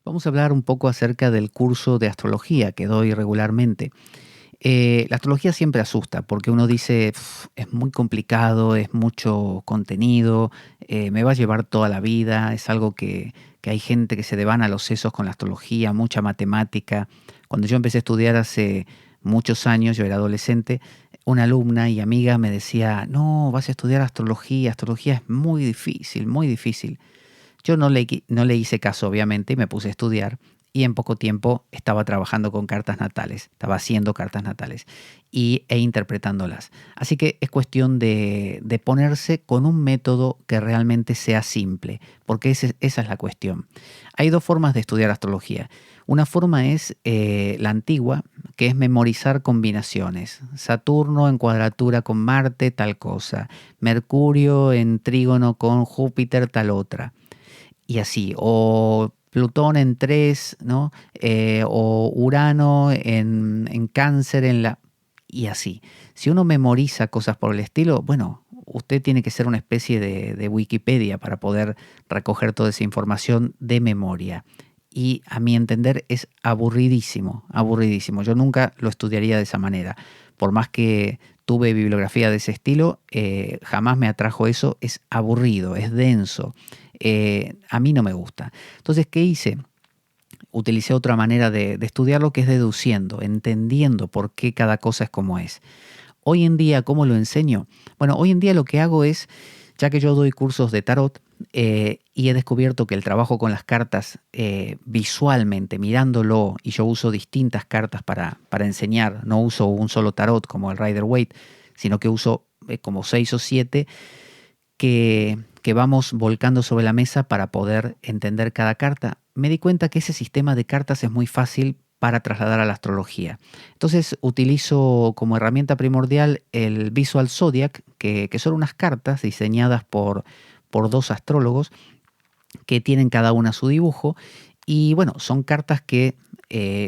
Vamos a hablar un poco acerca del curso de astrología que doy regularmente. La astrología siempre asusta porque uno dice, Es muy complicado, es mucho contenido, me va a llevar toda la vida, es algo que hay gente que se devana los sesos con la astrología, mucha matemática. Cuando yo empecé a estudiar hace muchos años, yo era adolescente, una alumna y amiga me decía, no, vas a estudiar astrología es muy difícil, muy difícil. Yo no le hice caso, obviamente, y me puse a estudiar. Y en poco tiempo estaba trabajando con cartas natales, estaba haciendo cartas natales e interpretándolas. Así que es cuestión de ponerse con un método que realmente sea simple, porque esa es la cuestión. Hay dos formas de estudiar astrología. Una forma es la antigua, que es memorizar combinaciones. Saturno en cuadratura con Marte, tal cosa. Mercurio en trígono con Júpiter, tal otra y así, o Plutón en 3, ¿no? O Urano en Cáncer, y así. Si uno memoriza cosas por el estilo, bueno, usted tiene que ser una especie de Wikipedia para poder recoger toda esa información de memoria. Y a mi entender es aburridísimo, aburridísimo. Yo nunca lo estudiaría de esa manera. Por más que tuve bibliografía de ese estilo, jamás me atrajo eso. Es aburrido, es denso. A mí no me gusta. Entonces, ¿qué hice? Utilicé otra manera de estudiarlo que es deduciendo, entendiendo por qué cada cosa es como es. Hoy en día, ¿cómo lo enseño? Bueno, hoy en día lo que hago es, ya que yo doy cursos de tarot y he descubierto que el trabajo con las cartas visualmente, mirándolo, y yo uso distintas cartas para enseñar, no uso un solo tarot como el Rider-Waite, sino que uso como 6 o 7 que vamos volcando sobre la mesa para poder entender cada carta, me di cuenta que ese sistema de cartas es muy fácil para trasladar a la astrología. Entonces utilizo como herramienta primordial el Visual Zodiac, que son unas cartas diseñadas por dos astrólogos que tienen cada una su dibujo. Y bueno, son cartas que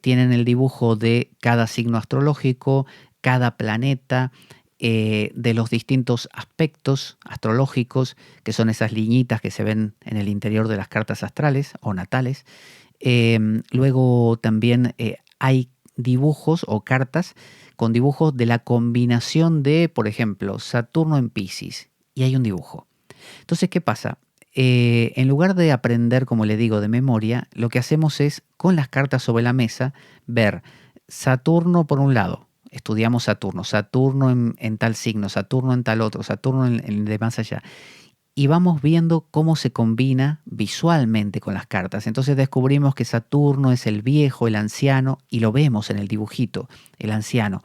tienen el dibujo de cada signo astrológico, cada planeta, de los distintos aspectos astrológicos, que son esas liñitas que se ven en el interior de las cartas astrales o natales. Luego también hay dibujos o cartas con dibujos de la combinación de, por ejemplo, Saturno en Piscis, y hay un dibujo. Entonces, ¿qué pasa? En lugar de aprender, como le digo, de memoria, lo que hacemos es, con las cartas sobre la mesa, ver Saturno por un lado. Estudiamos Saturno, Saturno en tal signo, Saturno en tal otro, Saturno en el de más allá. Y vamos viendo cómo se combina visualmente con las cartas. Entonces descubrimos que Saturno es el viejo, el anciano, y lo vemos en el dibujito, el anciano.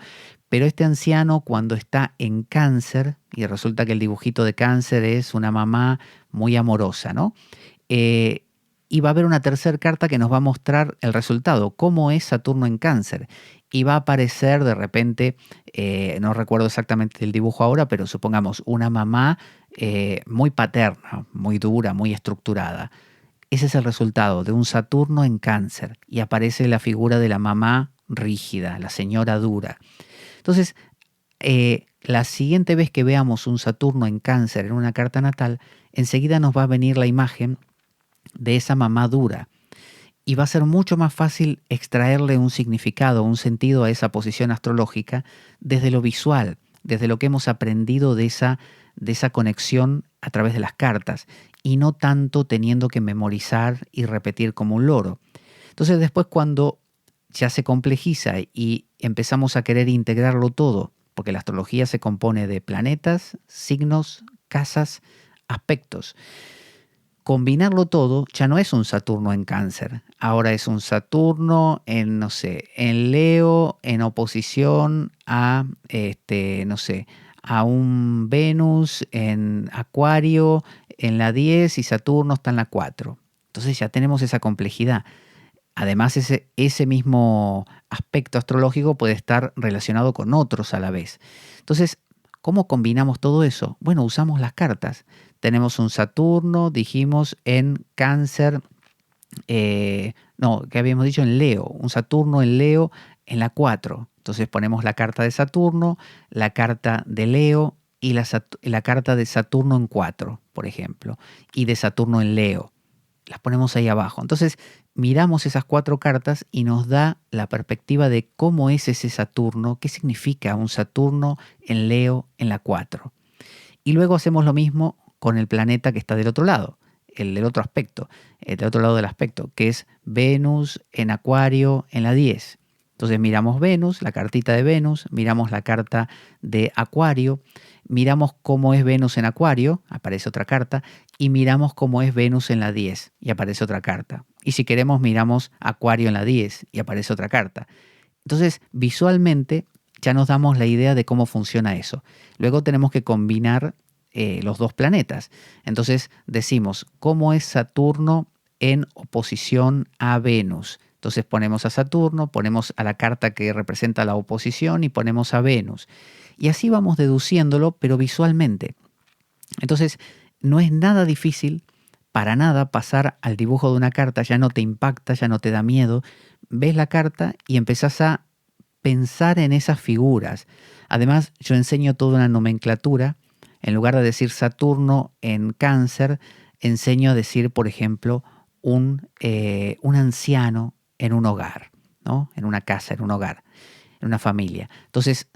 Pero este anciano, cuando está en Cáncer, y resulta que el dibujito de Cáncer es una mamá muy amorosa, ¿no? Eh, y va a haber una tercera carta que nos va a mostrar el resultado, cómo es Saturno en Cáncer. Y va a aparecer de repente, no recuerdo exactamente el dibujo ahora, pero supongamos una mamá muy paterna, muy dura, muy estructurada. Ese es el resultado de un Saturno en Cáncer. Y aparece la figura de la mamá rígida, la señora dura. Entonces, la siguiente vez que veamos un Saturno en Cáncer en una carta natal, enseguida nos va a venir la imagen de esa mamá dura. Y va a ser mucho más fácil extraerle un significado, un sentido a esa posición astrológica desde lo visual, desde lo que hemos aprendido de esa conexión a través de las cartas, y no tanto teniendo que memorizar y repetir como un loro. Entonces después, cuando ya se complejiza y empezamos a querer integrarlo todo, porque la astrología se compone de planetas, signos, casas, aspectos. Combinarlo todo ya no es un Saturno en Cáncer, ahora es un Saturno en, no sé, en Leo, en oposición a, no sé, a un Venus en Acuario en la 10 y Saturno está en la 4. Entonces ya tenemos esa complejidad. Además, ese mismo aspecto astrológico puede estar relacionado con otros a la vez. Entonces, ¿cómo combinamos todo eso? Bueno, usamos las cartas. Tenemos un Saturno, dijimos, en Cáncer, no, ¿qué habíamos dicho? En Leo, un Saturno en Leo en la 4. Entonces ponemos la carta de Saturno, la carta de Leo y la carta de Saturno en 4, por ejemplo, y de Saturno en Leo. Las ponemos ahí abajo. Entonces, miramos esas 4 cartas y nos da la perspectiva de cómo es ese Saturno, qué significa un Saturno en Leo en la 4. Y luego hacemos lo mismo con el planeta que está del otro lado, el del otro aspecto, el del otro lado del aspecto, que es Venus en Acuario en la 10. Entonces miramos Venus, la cartita de Venus, miramos la carta de Acuario, miramos cómo es Venus en Acuario, aparece otra carta, y miramos cómo es Venus en la 10 y aparece otra carta. Y si queremos miramos Acuario en la 10 y aparece otra carta. Entonces visualmente ya nos damos la idea de cómo funciona eso. Luego tenemos que combinar los dos planetas. Entonces decimos cómo es Saturno en oposición a Venus. Entonces ponemos a Saturno, ponemos a la carta que representa la oposición y ponemos a Venus. Y así vamos deduciéndolo, pero visualmente. Entonces no es nada difícil, para nada, pasar al dibujo de una carta. Ya no te impacta, ya no te da miedo. Ves la carta y empezás a pensar en esas figuras. Además, yo enseño toda una nomenclatura. En lugar de decir Saturno en Cáncer, enseño a decir, por ejemplo, un anciano en un hogar, ¿no? En una casa, en un hogar, en una familia. Entonces,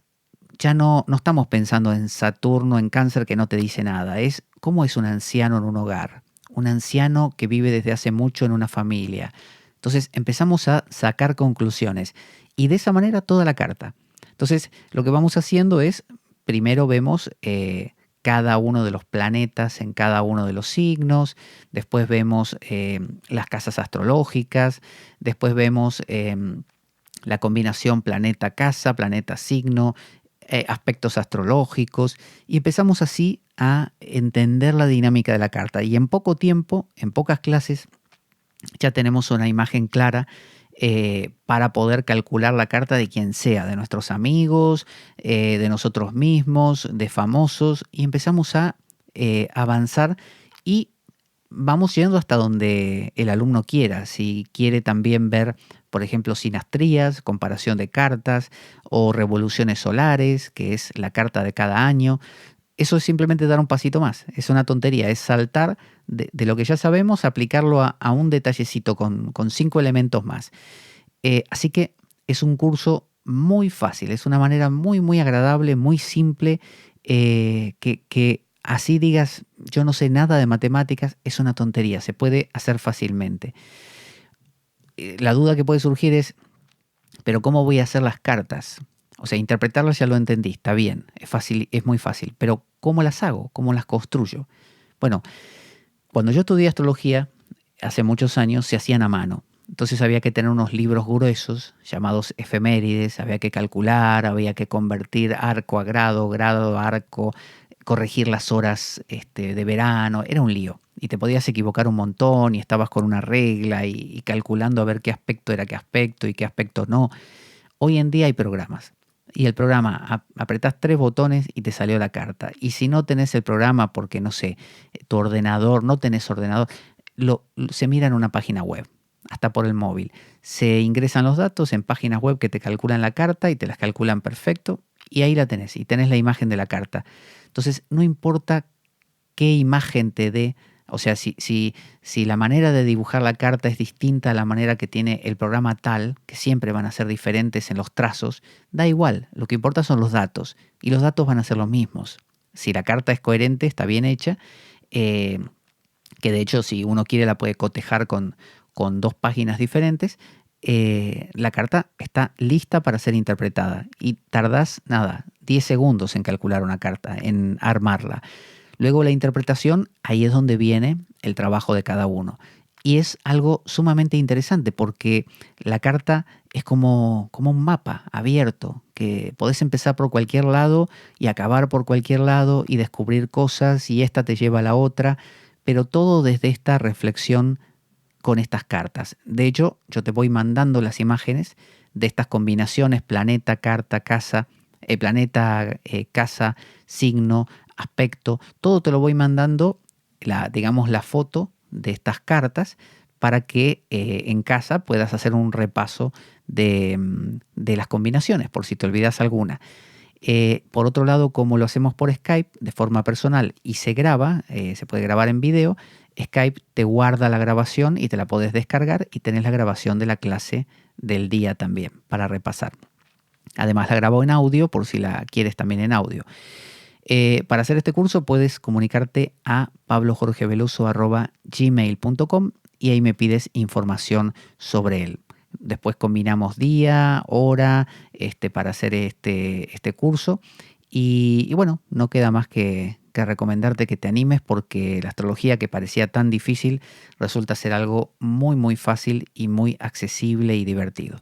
ya no estamos pensando en Saturno en Cáncer que no te dice nada. Es cómo es un anciano en un hogar. Un anciano que vive desde hace mucho en una familia. Entonces empezamos a sacar conclusiones. Y de esa manera toda la carta. Entonces lo que vamos haciendo es, primero vemos cada uno de los planetas en cada uno de los signos, después vemos las casas astrológicas, después vemos la combinación planeta-casa, planeta-signo, aspectos astrológicos, y empezamos así a entender la dinámica de la carta. Y en poco tiempo, en pocas clases, ya tenemos una imagen clara para poder calcular la carta de quien sea, de nuestros amigos, de nosotros mismos, de famosos, y empezamos a avanzar y vamos yendo hasta donde el alumno quiera. Si quiere también ver, por ejemplo, sinastrías, comparación de cartas, o revoluciones solares, que es la carta de cada año. Eso es simplemente dar un pasito más. Es una tontería, es saltar de lo que ya sabemos, aplicarlo a un detallecito con 5 elementos más. Así que es un curso muy fácil, es una manera muy, muy agradable, muy simple, que así digas, yo no sé nada de matemáticas, es una tontería, se puede hacer fácilmente. La duda que puede surgir es, ¿pero cómo voy a hacer las cartas? O sea, interpretarlas ya lo entendí, está bien, es fácil, es muy fácil, pero ¿cómo las hago? ¿Cómo las construyo? Bueno, cuando yo estudié astrología, hace muchos años, se hacían a mano. Entonces había que tener unos libros gruesos llamados efemérides, había que calcular, había que convertir arco a grado, grado a arco, corregir las horas de verano, era un lío. Y te podías equivocar un montón y estabas con una regla y calculando a ver qué aspecto era qué aspecto y qué aspecto no. Hoy en día hay programas. Y el programa, apretás 3 botones y te salió la carta. Y si no tenés el programa porque, no sé, tu ordenador, no tenés ordenador, se mira en una página web, hasta por el móvil. Se ingresan los datos en páginas web que te calculan la carta y te las calculan perfecto. Y ahí la tenés, y tenés la imagen de la carta. Entonces, no importa qué imagen te dé. O sea, si la manera de dibujar la carta es distinta a la manera que tiene el programa tal, que siempre van a ser diferentes en los trazos, da igual, lo que importa son los datos, y los datos van a ser los mismos. Si la carta es coherente, está bien hecha, que de hecho si uno quiere la puede cotejar con 2 páginas diferentes, la carta está lista para ser interpretada, y tardás, 10 segundos en calcular una carta, en armarla. Luego la interpretación, ahí es donde viene el trabajo de cada uno. Y es algo sumamente interesante porque la carta es como un mapa abierto, que podés empezar por cualquier lado y acabar por cualquier lado y descubrir cosas y esta te lleva a la otra, pero todo desde esta reflexión con estas cartas. De hecho, yo te voy mandando las imágenes de estas combinaciones planeta, carta, casa, planeta, casa, signo, aspecto, todo te lo voy mandando, digamos la foto de estas cartas para que en casa puedas hacer un repaso de las combinaciones, por si te olvidas alguna. Por otro lado, como lo hacemos por Skype de forma personal y se graba, se puede grabar en video, Skype te guarda la grabación y te la podés descargar y tenés la grabación de la clase del día también para repasar. Además la grabo en audio por si la quieres también en audio. Para hacer este curso puedes comunicarte a pablojorgeveloso@gmail.com y ahí me pides información sobre él. Después combinamos día, hora, para hacer este curso. Y bueno, no queda más que recomendarte que te animes porque la astrología que parecía tan difícil resulta ser algo muy muy fácil y muy accesible y divertido.